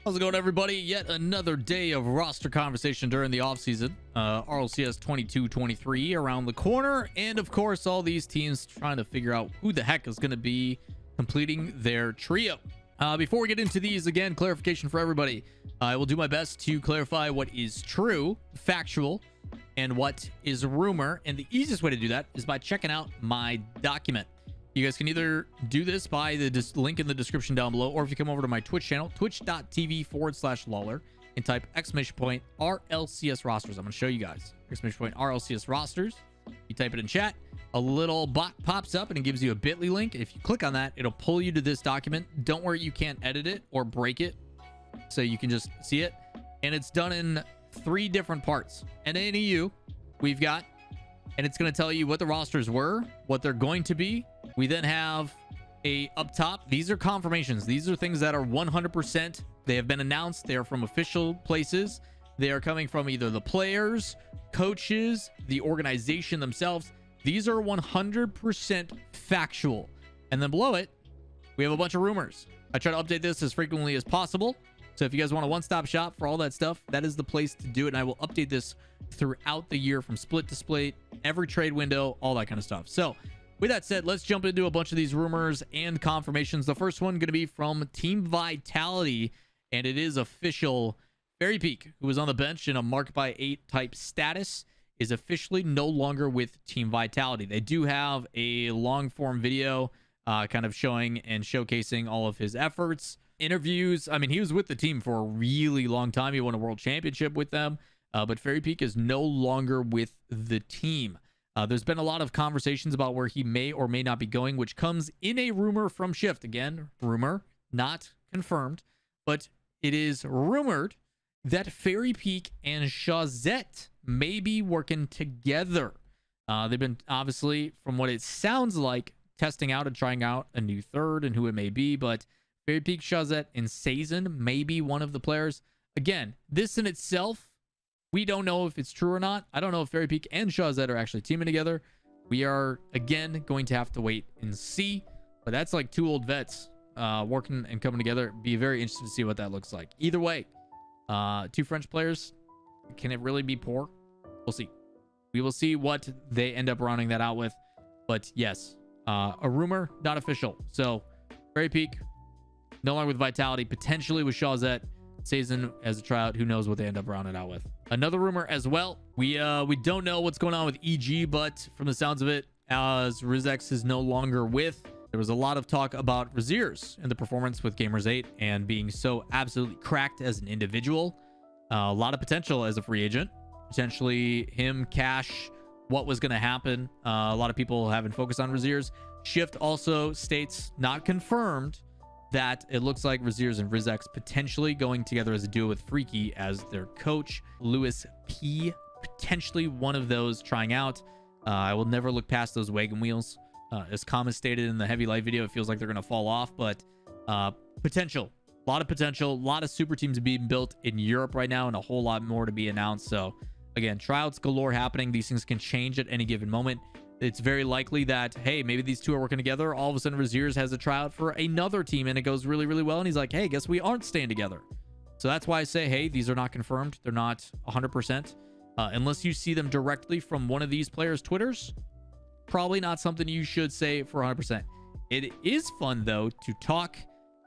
How's it going, everybody? Yet another day of roster conversation during the offseason. RLCS 22-23 around the corner. And of course, all these teams trying to figure out who the heck is going to be completing their trio. Before we get into these, again, clarification for everybody. I will do my best to clarify what is true, factual, and what is rumor. And the easiest way to do that is by checking out my document. You guys can either do this by the link in the description down below, or if you come over to my Twitch channel, twitch.tv/Lawler, and type !RLCS rosters. I'm going to show you guys. !RLCS rosters. You type it in chat. A little bot pops up and it gives you a bit.ly link. If you click on that, it'll pull you to this document. Don't worry, you can't edit it or break it. So you can just see it. And it's done in 3 different parts. NANEU, we've got, and it's going to tell you what the rosters were, what they're going to be. We then have a up top. These are confirmations. These are things that are 100%. They have been announced. They are from official places. They are coming from either the players, coaches, the organization themselves. These are 100% factual. And then below it, we have a bunch of rumors. I try to update this as frequently as possible. So if you guys want a one-stop shop for all that stuff, that is the place to do it. And I will update this throughout the year from split to split, every trade window, all that kind of stuff. So with that said, let's jump into a bunch of these rumors and confirmations. The first one going to be from Team Vitality, and it is official. Fairypeak, who was on the bench in a Marc By 8 type status, is officially no longer with Team Vitality. They do have a long form video kind of showing and showcasing all of his efforts, interviews. I mean, he was with the team for a really long time. He won a world championship with them, but Fairypeak is no longer with the team. There's been a lot of conversations about where he may or may not be going, which comes in a rumor from Shift. Again, rumor, not confirmed, but it is rumored that Fairypeak and Shazette may be working together. They've been, obviously, from what it sounds like, testing out and trying out a new third and who it may be, but Fairypeak, Shazette, and Teasing may be one of the players. Again, this in itself, we don't know if it's true or not. I don't know if Fairypeak and Shazette are actually teaming together. We are, again, going to have to wait and see. But that's like 2 old vets working and coming together. Be very interested to see what that looks like. Either way, 2 French players. Can it really be poor? We'll see. We will see what they end up rounding that out with. But yes, a rumor, not official. So Fairypeak, no longer with Vitality, potentially with Shazette. Teasing as a tryout. Who knows what they end up rounding out with. Another rumor as well. We don't know what's going on with EG, but from the sounds of it, as Rizex is no longer with, there was a lot of talk about Rezears and the performance with Gamers 8 and being so absolutely cracked as an individual. A lot of potential as a free agent. Potentially him, Cash, what was going to happen. A lot of people haven't focused on Rezears. Shift also states, not confirmed, that it looks like Rezears and Rizex potentially going together as a duo with Freaky as their coach. Lewis P, potentially one of those trying out. I will never look past those wagon wheels. As Kama stated in the Heavy Light video, it feels like they're going to fall off, but potential. A lot of potential. A lot of super teams being built in Europe right now and a whole lot more to be announced. So, again, tryouts galore happening. These things can change at any given moment. It's very likely that, hey, maybe these 2 are working together. All of a sudden, Rezears has a tryout for another team, and it goes really, really well. And he's like, hey, guess we aren't staying together. So that's why I say, hey, these are not confirmed. They're not 100%. Unless you see them directly from one of these players' Twitters, probably not something you should say for 100%. It is fun, though, to talk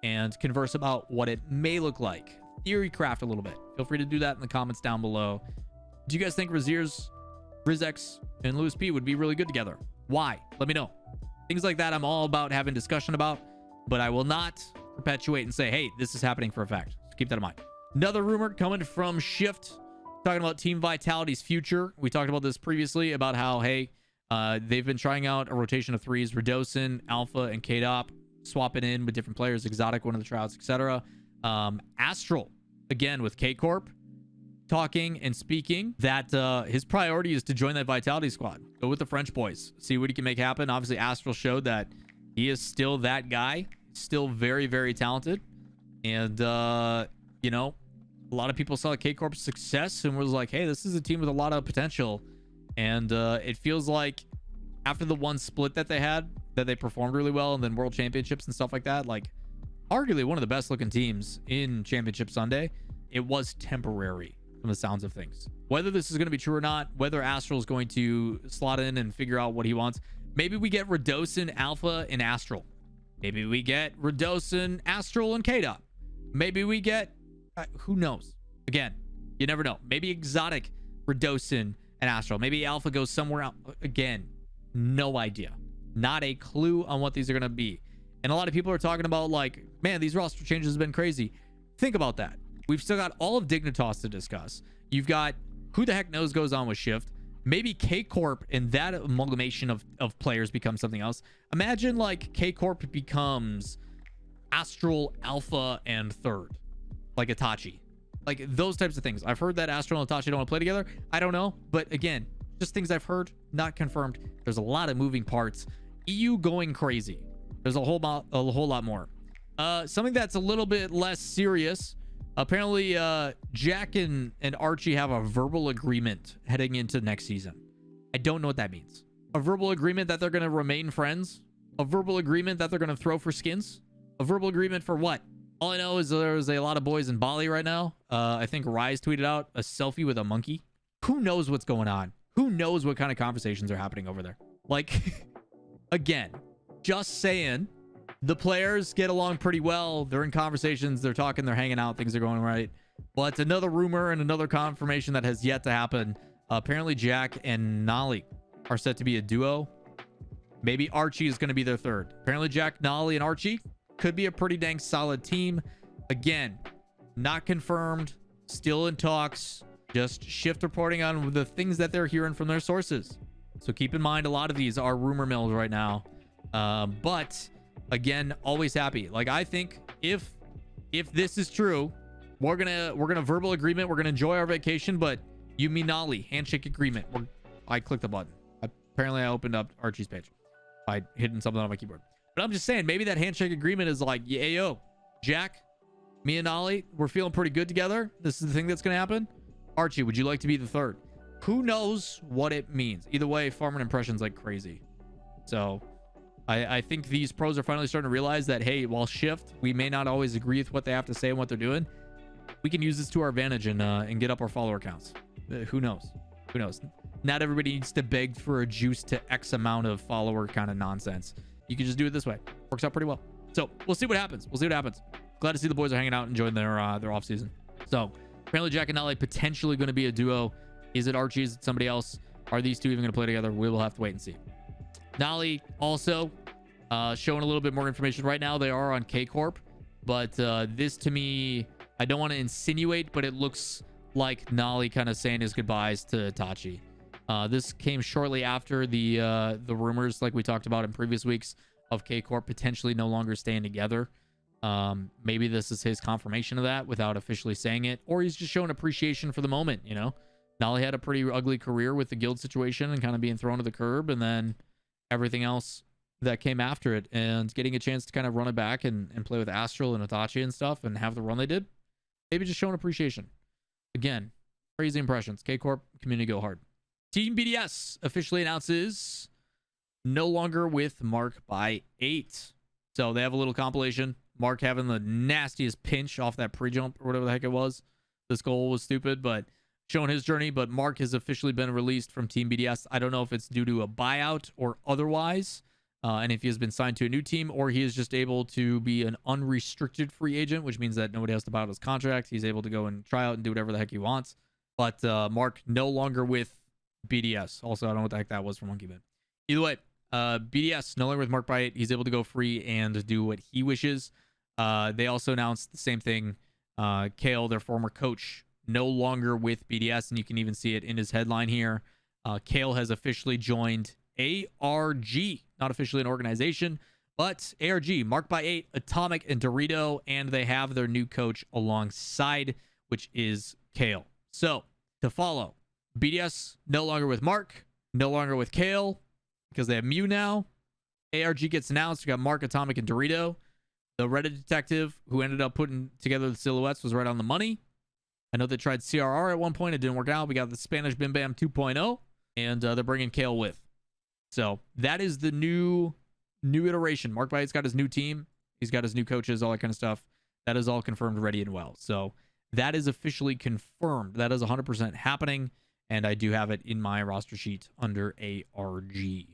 and converse about what it may look like. Theory craft a little bit. Feel free to do that in the comments down below. Do you guys think Rezears, Rizex, and Lewis P would be really good together? Why? Let me know. Things like that I'm all about having discussion about, but I will not perpetuate and say, hey, this is happening for a fact. So keep that in mind. Another rumor coming from Shift, talking about Team Vitality's future. We talked about this previously about how, hey, they've been trying out a rotation of 3s, Redosin, Alpha, and K-Dop, swapping in with different players, Exotic, one of the tryouts, etc. Aztral, again, with K-Corp, talking and speaking that his priority is to join that Vitality squad. Go with the French boys. See what he can make happen. Obviously, Aztral showed that he is still that guy. Still very, very talented. And, you know, a lot of people saw K-Corp's success and was like, hey, this is a team with a lot of potential. And it feels like after the one split that they had, that they performed really well, and then world championships and stuff like that, like arguably one of the best looking teams in Championship Sunday. It was temporary from the sounds of things. Whether this is going to be true or not, whether Aztral is going to slot in and figure out what he wants. Maybe we get Rezears Alpha and Aztral. Maybe we get Rezears Aztral and K-Dot. Maybe we get who knows. Again, you never know. Maybe exotic Rezears and Aztral. Maybe Alpha goes somewhere else. Again, no idea. Not a clue on what these are going to be. And a lot of people are talking about like, man, these roster changes have been crazy. Think about that. We've still got all of Dignitas to discuss. You've got who the heck knows goes on with Shift. Maybe K-Corp and that amalgamation of players becomes something else. Imagine like K-Corp becomes Aztral, Alpha, and Third. Like Itachi. Like those types of things. I've heard that Aztral and Itachi don't want to play together. I don't know. But again, just things I've heard, not confirmed. There's a lot of moving parts. EU going crazy. There's a whole lot more. Something that's a little bit less serious. Apparently, Jack and Archie have a verbal agreement heading into next season. I don't know what that means. A verbal agreement that they're going to remain friends? A verbal agreement that they're going to throw for skins? A verbal agreement for what? All I know is there's a lot of boys in Bali right now. I think Rise tweeted out a selfie with a monkey. Who knows what's going on? Who knows what kind of conversations are happening over there? Like, again, just saying. The players get along pretty well. They're in conversations. They're talking. They're hanging out. Things are going right. But another rumor and another confirmation that has yet to happen. Apparently, Jack and Noly are set to be a duo. Maybe Archie is going to be their third. Apparently, Jack, Noly, and Archie could be a pretty dang solid team. Again, not confirmed. Still in talks. Just Shift reporting on the things that they're hearing from their sources. So keep in mind, a lot of these are rumor mills right now. But again, always happy. Like, I think if this is true, we're gonna verbal agreement. We're gonna enjoy our vacation. But you mean Noly handshake agreement? I clicked the button. Apparently, I opened up Archie's page by hitting something on my keyboard. But I'm just saying, maybe that handshake agreement is like, yeah, yo, Jack, me and Noly, we're feeling pretty good together. This is the thing that's gonna happen. Archie, would you like to be the third? Who knows what it means? Either way, farming impressions like crazy. So I think these pros are finally starting to realize that, hey, while Shift, we may not always agree with what they have to say and what they're doing. We can use this to our advantage and get up our follower counts. Who knows? Who knows? Not everybody needs to beg for a juice to X amount of follower kind of nonsense. You can just do it this way. Works out pretty well. So we'll see what happens. We'll see what happens. Glad to see the boys are hanging out, enjoying their off season. So apparently Jack and Noly potentially going to be a duo. Is it Archie? Is it somebody else? Are these two even going to play together? We will have to wait and see. Noly also showing a little bit more information. Right now they are on K-Corp, but this to me, I don't want to insinuate, but it looks like Noly kind of saying his goodbyes to Itachi. This came shortly after the rumors, like we talked about in previous weeks, of K-Corp potentially no longer staying together. Maybe this is his confirmation of that without officially saying it, or he's just showing appreciation for the moment. You know, Noly had a pretty ugly career with the guild situation and kind of being thrown to the curb, and then everything else that came after it, and getting a chance to kind of run it back and play with Aztral and Itachi and stuff and have the run they did. Maybe just showing appreciation. Again, crazy impressions. K-Corp, community go hard. Team BDS officially announces no longer with Marc By 8. So they have a little compilation. Marc having the nastiest pinch off that pre-jump or whatever the heck it was. This goal was stupid, but showing his journey. But Marc has officially been released from Team BDS. I don't know if it's due to a buyout or otherwise, and if he has been signed to a new team, or he is just able to be an unrestricted free agent, which means that nobody has to buy out his contract. He's able to go and try out and do whatever the heck he wants. But Marc no longer with BDS. Also, I don't know what the heck that was for Monkey Man. Either way, BDS no longer with Marc By 8. He's able to go free and do what he wishes. They also announced the same thing. Kael, their former coach, no longer with BDS, and you can even see it in his headline here. Kael has officially joined ARG, not officially an organization, but ARG, Marc By 8, Atomic, and Dorito, and they have their new coach alongside, which is Kael. So, to follow, BDS no longer with Marc, no longer with Kael, because they have Mew now. ARG gets announced. We got Marc, Atomic, and Dorito. The Reddit detective who ended up putting together the silhouettes was right on the money. I know they tried CRR at one point. It didn't work out. We got the Spanish Bim Bam 2.0, and they're bringing Kael with. So that is the new iteration. Marc By 8's got his new team. He's got his new coaches, all that kind of stuff. That is all confirmed, ready, and well. So that is officially confirmed. That is 100% happening. And I do have it in my roster sheet under ARG.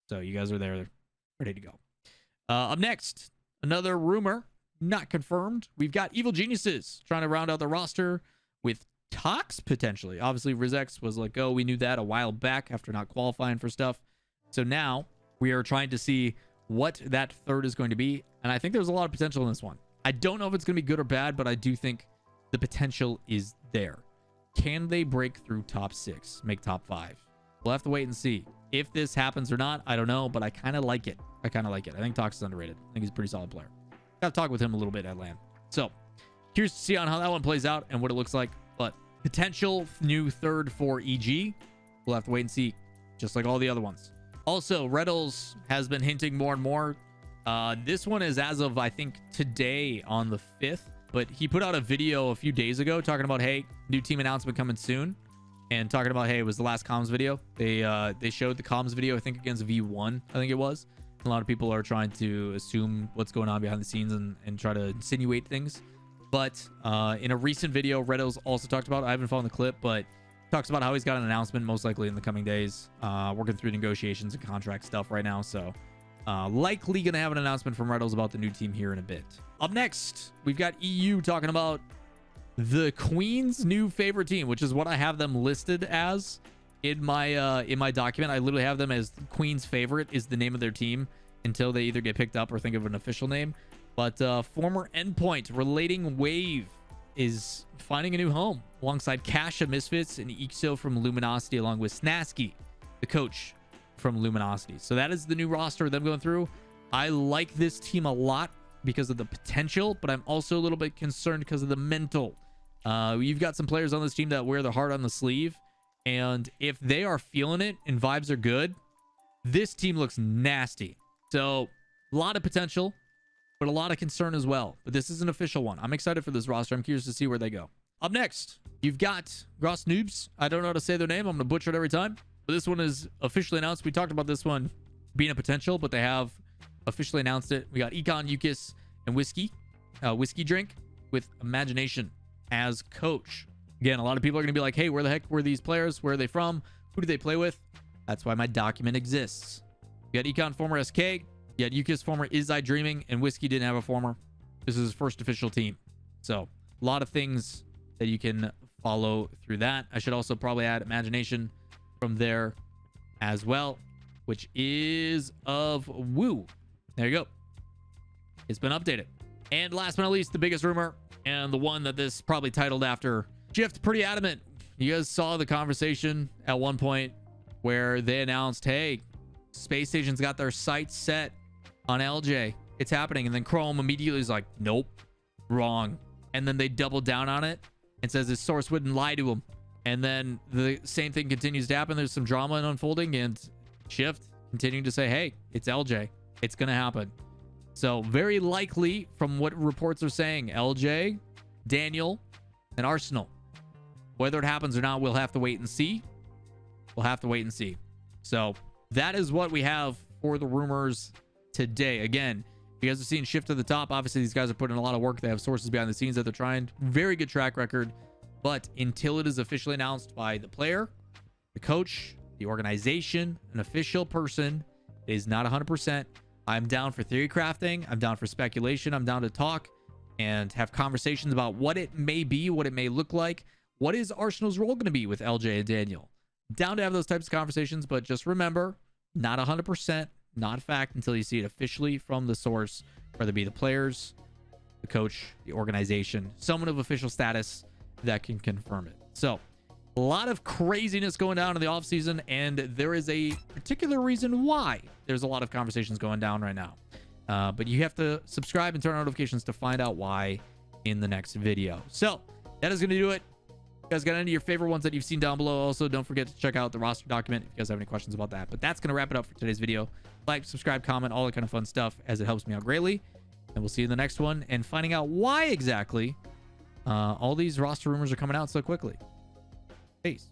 So you guys are there, ready to go. Up next, another rumor, not confirmed. We've got Evil Geniuses trying to round out the roster with Tox potentially. Obviously, Rizex was let go. We knew that a while back after not qualifying for stuff. So now we are trying to see what that third is going to be. And I think there's a lot of potential in this one. I don't know if it's going to be good or bad, but I do think the potential is there. Can they break through top 6, make top 5? We'll have to wait and see. If this happens or not, I don't know, but I kind of like it. I think Tox is underrated. I think he's a pretty solid player. Got to talk with him a little bit at LAN. So, curious to see on how that one plays out and what it looks like. But potential new third for EG. We'll have to wait and see, just like all the other ones. Also, Retals has been hinting more and more. This one is as of, I think, today on the 5th. But he put out a video a few days ago talking about, hey, new team announcement coming soon. And talking about, hey, it was the last comms video. They showed the comms video, I think, against V1, I think it was. A lot of people are trying to assume what's going on behind the scenes and try to insinuate things. But in a recent video, Retals also talked about, I haven't found the clip, but talks about how he's got an announcement most likely in the coming days. Working through negotiations and contract stuff right now. So likely going to have an announcement from Retals about the new team here in a bit. Up next, we've got EU talking about the Queen's new favorite team, which is what I have them listed as in my document. I literally have them as Queen's favorite is the name of their team until they either get picked up or think of an official name. But former Endpoint Relating Wave is finding a new home alongside Cash of Misfits and Ixo from Luminosity, along with Snasky, the coach from Luminosity. So that is the new roster of them going through. I like this team a lot because of the potential, but I'm also a little bit concerned because of the mental. You've got some players on this team that wear their heart on the sleeve, and if they are feeling it and vibes are good, this team looks nasty. So a lot of potential, but a lot of concern as well. But this is an official one. I'm excited for this roster. I'm curious to see where they go. Up next, you've got Gros Noobz. I don't know how to say their name. I'm going to butcher it every time. But this one is officially announced. We talked about this one being a potential, but they have officially announced it. We got Econ, Yukis, and Whiskey Drink with Imagination as coach. Again, a lot of people are going to be like, hey, where the heck were these players? Where are they from? Who do they play with? That's why my document exists. You got Econ, former SK. You got Yukis, former Is I Dreaming, and Whiskey didn't have a former. This is his first official team. So a lot of things that you can follow through that. I should also probably add Imagination from there as well, which is of Woo. There you go. It's been updated. And last but not least, the biggest rumor, and the one that this probably titled after. Shift pretty adamant. You guys saw the conversation at one point where they announced, hey, Space Station's got their sights set on LJ. It's happening. And then Chrome immediately is like, nope, wrong. And then they doubled down on it and says his source wouldn't lie to him. And then the same thing continues to happen. There's some drama and unfolding, and Shift continuing to say, hey, it's LJ. It's going to happen. So very likely, from what reports are saying, LJ, Daniel, and Arsenal. Whether it happens or not, we'll have to wait and see. So that is what we have for the rumors today. Again, you guys are seeing Shift to the top. Obviously, these guys are putting in a lot of work. They have sources behind the scenes that they're trying. Very good track record. But until it is officially announced by the player, the coach, the organization, an official person, it is not 100%. I'm down for theory crafting. I'm down for speculation. I'm down to talk and have conversations about what it may be, what it may look like. What is Arsenal's role going to be with LJ and Daniel? Down to have those types of conversations, but just remember, not 100%, not a fact until you see it officially from the source, whether it be the players, the coach, the organization, someone of official status that can confirm it. So a lot of craziness going down in the offseason, and there is a particular reason why there's a lot of conversations going down right now. But you have to subscribe and turn on notifications to find out why in the next video. So that is going to do it. You guys got any of your favorite ones that you've seen down below? Also, don't forget to check out the roster document if you guys have any questions about that. But that's going to wrap it up for today's video. Like, subscribe, comment, all that kind of fun stuff, as it helps me out greatly. And we'll see you in the next one, and finding out why exactly all these roster rumors are coming out so quickly. Peace.